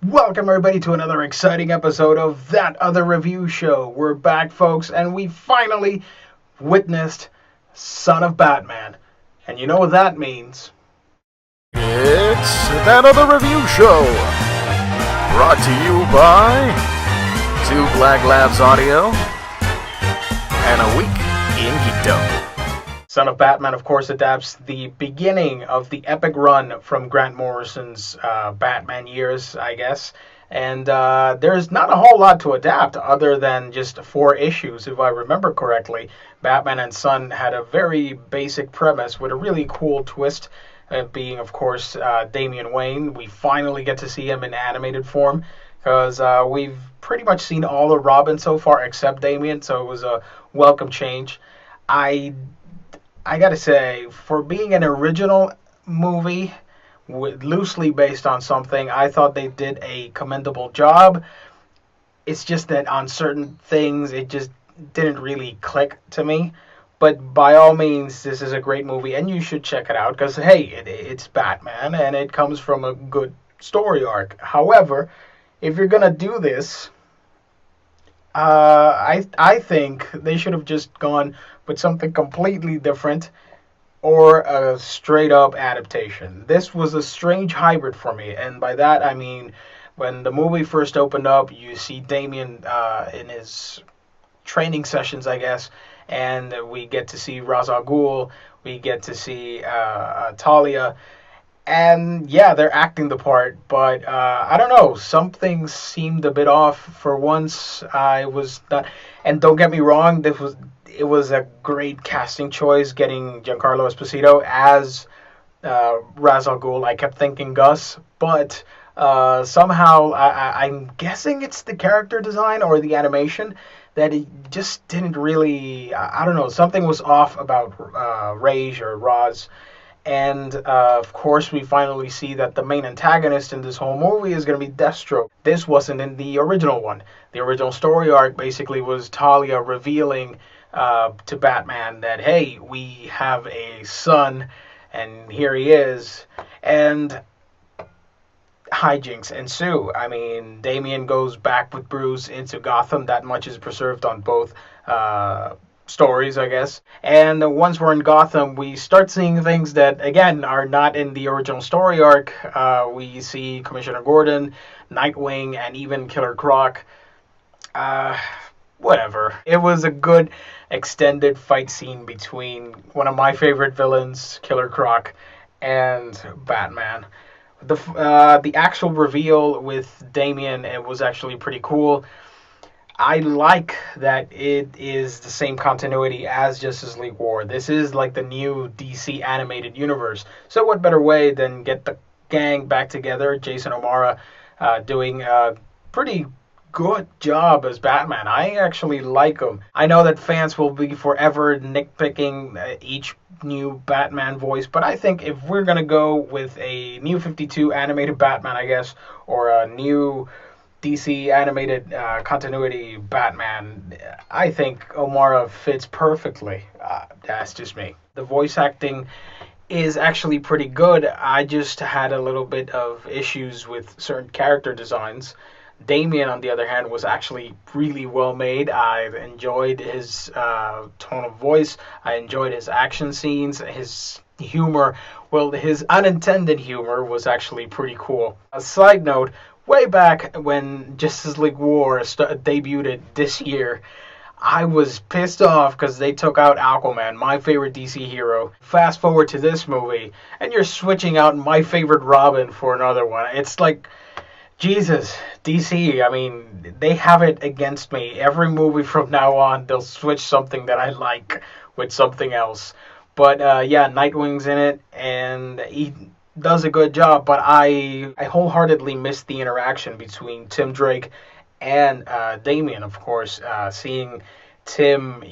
Welcome everybody to another exciting episode of That Other Review Show. We're back, folks, and we finally witnessed Son of Batman. And you know what that means? It's That Other Review Show, brought to you by Two Black Labs Audio and A Week in Geekdom. Son of Batman, of course, adapts the beginning of the epic run from Grant Morrison's Batman years, I guess. And there's not a whole lot to adapt other than just 4 issues, if I remember correctly. Batman and Son had a very basic premise with a really cool twist, being, of course, Damian Wayne. We finally get to see him in animated form, because we've pretty much seen all of Robin so far except Damian, so it was a welcome change. I gotta say, for being an original movie loosely based on something, I thought they did a commendable job. It's just that on certain things, it just didn't really click to me. But by all means, this is a great movie, and you should check it out, because, hey, it's Batman, and it comes from a good story arc. However, if you're gonna do this, I think they should have just gone with something completely different or a straight up adaptation. This was a strange hybrid for me, and by that I mean when the movie first opened up, you see Damian in his training sessions, I guess, and we get to see Ra's al Ghul, we get to see Talia. And yeah, they're acting the part, but I don't know. Something seemed a bit off. For once, I was not. And don't get me wrong, it was a great casting choice getting Giancarlo Esposito as Ra's al Ghul. I kept thinking Gus, but somehow I'm guessing it's the character design or the animation that it just didn't really. I don't know. Something was off about Rage or Roz. And, of course, we finally see that the main antagonist in this whole movie is going to be Deathstroke. This wasn't in the original one. The original story arc basically was Talia revealing to Batman that, hey, we have a son, and here he is. And hijinks ensue. I mean, Damian goes back with Bruce into Gotham. That much is preserved on both stories, I guess. And once we're in Gotham, we start seeing things that, again, are not in the original story arc. We see Commissioner Gordon, Nightwing, and even Killer Croc. Whatever. It was a good extended fight scene between one of my favorite villains, Killer Croc, and Batman. The actual reveal with Damian, it was actually pretty cool. I like that it is the same continuity as Justice League War. This is like the new DC animated universe. So what better way than get the gang back together? Jason O'Mara doing a pretty good job as Batman. I actually like him. I know that fans will be forever nitpicking each new Batman voice, but I think if we're going to go with a new 52 animated Batman, I guess, or a new DC animated continuity Batman, I think O'Mara fits perfectly. That's just me. The voice acting is actually pretty good. I just had a little bit of issues with certain character designs. Damian, on the other hand, was actually really well made. I enjoyed his tone of voice. I enjoyed his action scenes, his humor. Well, his unintended humor was actually pretty cool. A side note, way back when Justice League War debuted this year, I was pissed off because they took out Aquaman, my favorite DC hero. Fast forward to this movie, and you're switching out my favorite Robin for another one. It's like, Jesus, DC, I mean, they have it against me. Every movie from now on, they'll switch something that I like with something else. But yeah, Nightwing's in it, and he does a good job, but I wholeheartedly missed the interaction between Tim Drake and Damian, of course. Seeing Tim,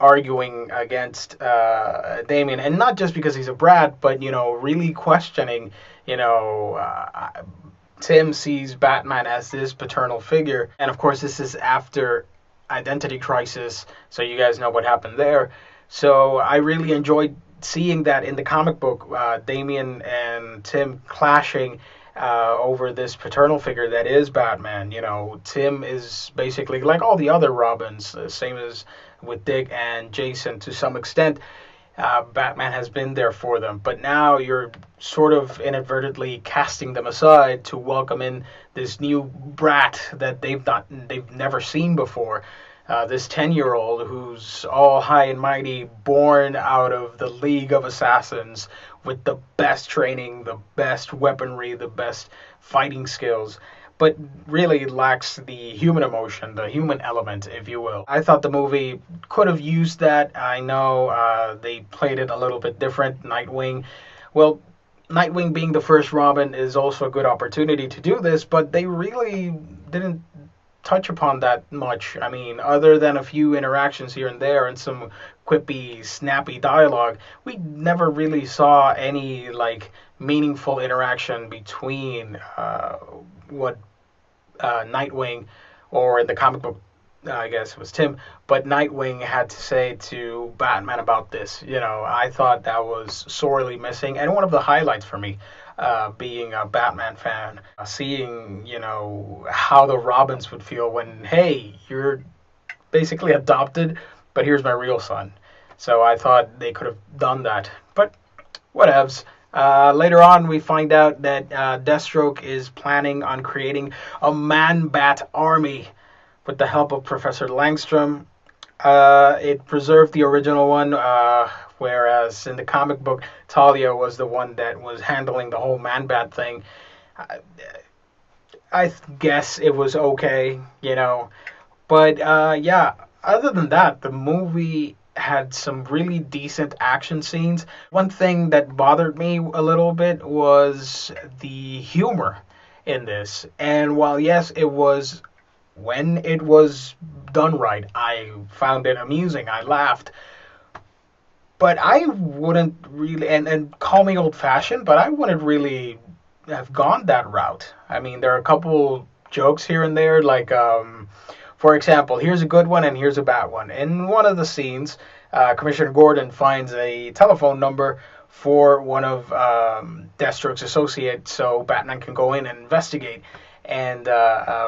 arguing against Damian, and not just because he's a brat, but, really questioning, Tim sees Batman as this paternal figure. And of course, this is after Identity Crisis, so you guys know what happened there. So I really enjoyed seeing that in the comic book, Damian and Tim clashing, over this paternal figure that is Batman. You know, Tim is basically like all the other Robins, same as with Dick and Jason to some extent. Batman has been there for them, but now you're sort of inadvertently casting them aside to welcome in this new brat that they've never seen before. This 10-year-old who's all high and mighty, born out of the League of Assassins with the best training, the best weaponry, the best fighting skills, but really lacks the human emotion, the human element, if you will. I thought the movie could have used that. I know they played it a little bit different. Nightwing, well, Nightwing being the first Robin is also a good opportunity to do this, but they really didn't touch upon that much. I mean, other than a few interactions here and there and some quippy, snappy dialogue, we never really saw any like meaningful interaction between what Nightwing, or in the comic book, I guess it was Tim, but Nightwing had to say to Batman about this. You know, I thought that was sorely missing, and one of the highlights for me, being a Batman fan, seeing, you know, how the Robins would feel when, hey, you're basically adopted, but here's my real son. So I thought they could have done that, but whatevs. Later on, we find out that Deathstroke is planning on creating a Man-Bat army with the help of Professor Langstrom. It preserved the original one, whereas in the comic book, Talia was the one that was handling the whole Man-Bat thing. I, I guess it was okay, you know. But yeah, other than that, the movie had some really decent action scenes. One thing that bothered me a little bit was the humor in this. And while yes, it was, when it was done right, I found it amusing. I laughed. But I wouldn't really, and call me old fashioned, but I wouldn't really have gone that route. I mean, there are a couple jokes here and there, like, for example, here's a good one and here's a bad one. In one of the scenes, Commissioner Gordon finds a telephone number for one of Deathstroke's associates so Batman can go in and investigate. And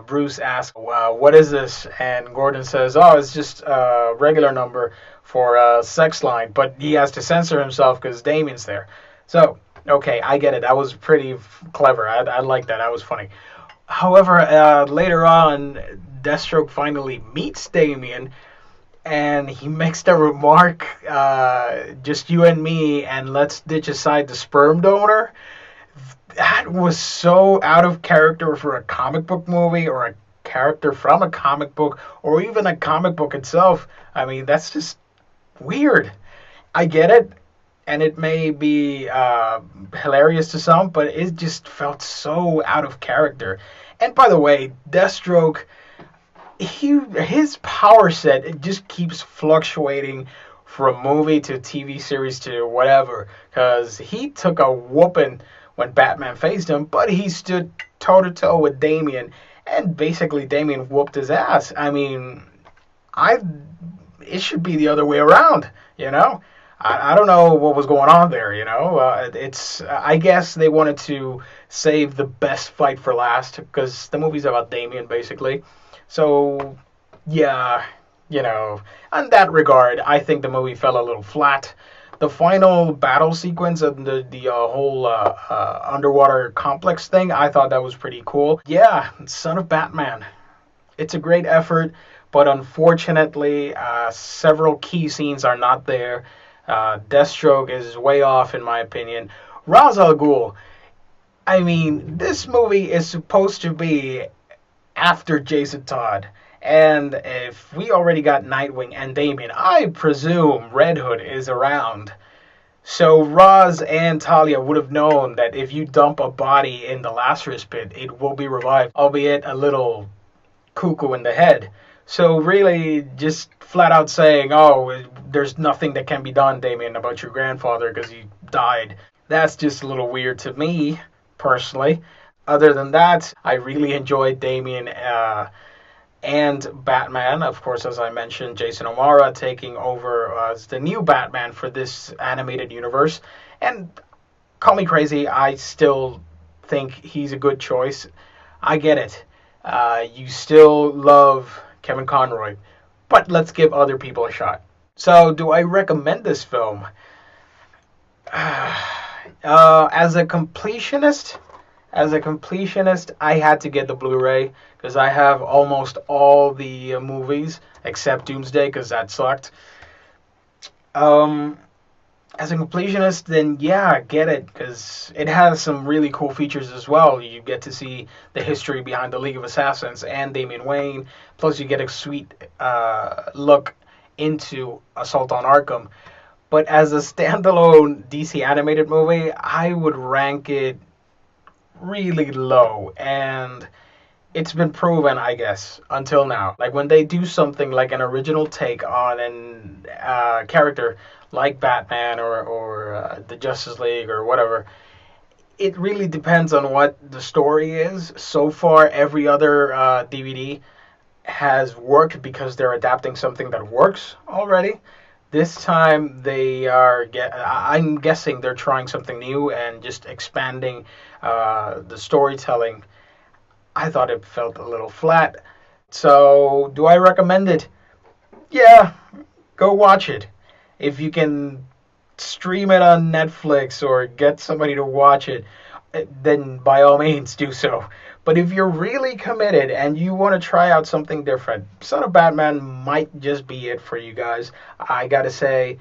Bruce asks, what is this? And Gordon says, oh, it's just a regular number for a sex line. But he has to censor himself because Damien's there. So, okay, I get it. That was pretty clever. I like that. That was funny. However, later on, Deathstroke finally meets Damien, and he makes the remark, just you and me, and let's ditch aside the sperm donor. That was so out of character for a comic book movie, or a character from a comic book, or even a comic book itself. I mean, that's just weird. I get it, and it may be hilarious to some, but it just felt so out of character. And by the way, Deathstroke, his power set, it just keeps fluctuating from movie to TV series to whatever, because he took a whooping when Batman faced him, but he stood toe-to-toe with Damien, and basically Damien whooped his ass. I mean, it should be the other way around, you know? I don't know what was going on there, you know? I guess they wanted to save the best fight for last, because the movie's about Damien, basically. So, yeah, you know, in that regard, I think the movie fell a little flat. The final battle sequence of the whole underwater complex thing, I thought that was pretty cool. Yeah, Son of Batman. It's a great effort, but unfortunately, several key scenes are not there. Deathstroke is way off, in my opinion. Ra's al Ghul, I mean, this movie is supposed to be after Jason Todd. And if we already got Nightwing and Damien, I presume Red Hood is around. So Ra's and Talia would have known that if you dump a body in the Lazarus pit, it will be revived, albeit a little cuckoo in the head. So really, just flat out saying, oh, there's nothing that can be done, Damien, about your grandfather because he died. That's just a little weird to me, personally. Other than that, I really enjoyed Damien and Batman. Of course, as I mentioned, Jason O'Mara taking over as the new Batman for this animated universe. And call me crazy, I still think he's a good choice. I get it. You still love Kevin Conroy, but let's give other people a shot. So, do I recommend this film? As a completionist, I had to get the Blu-ray because I have almost all the movies except Doomsday because that sucked. Um, as a completionist, then yeah, get it because it has some really cool features as well. You get to see the history behind the League of Assassins and Damian Wayne. Plus, you get a sweet look into Assault on Arkham. But as a standalone DC animated movie, I would rank it really low. And it's been proven, I guess, until now. Like when they do something like an original take on an character like Batman or the Justice League or whatever, it really depends on what the story is. So far, every other DVD has worked because they're adapting something that works already. This time I'm guessing they're trying something new and just expanding the storytelling. I thought it felt a little flat. So, do I recommend it? Yeah, go watch it. If you can stream it on Netflix or get somebody to watch it, then by all means do so. But if you're really committed and you want to try out something different, Son of Batman might just be it for you guys. I gotta say,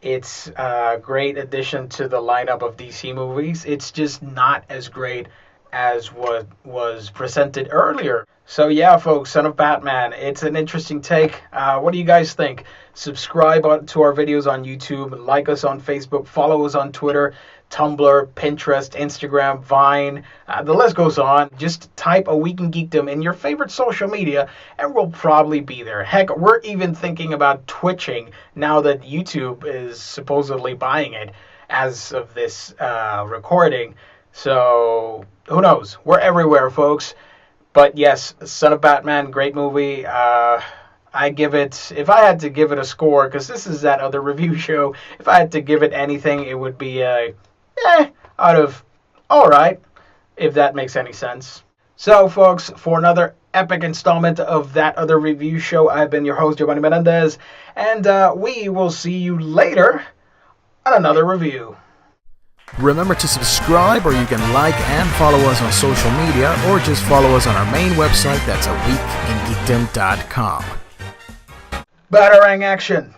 it's a great addition to the lineup of DC movies. It's just not as great as what was presented earlier. So yeah, folks, Son of Batman, it's an interesting take. What do you guys think? Subscribe to our videos on YouTube, like us on Facebook, follow us on Twitter, Tumblr, Pinterest, Instagram, Vine. The list goes on. Just type A Week in Geekdom in your favorite social media and we'll probably be there. Heck, we're even thinking about twitching now that YouTube is supposedly buying it as of this recording. So, who knows? We're everywhere, folks. But yes, Son of Batman, great movie. I give it, if I had to give it a score, because this is that other review show, if I had to give it anything, it would be a, out of, alright, if that makes any sense. So, folks, for another epic installment of that other review show, I've been your host, Giovanni Menendez, and we will see you later on another review. Remember to subscribe, or you can like and follow us on social media, or just follow us on our main website, that's aweekingeekdom.com. Batarang action!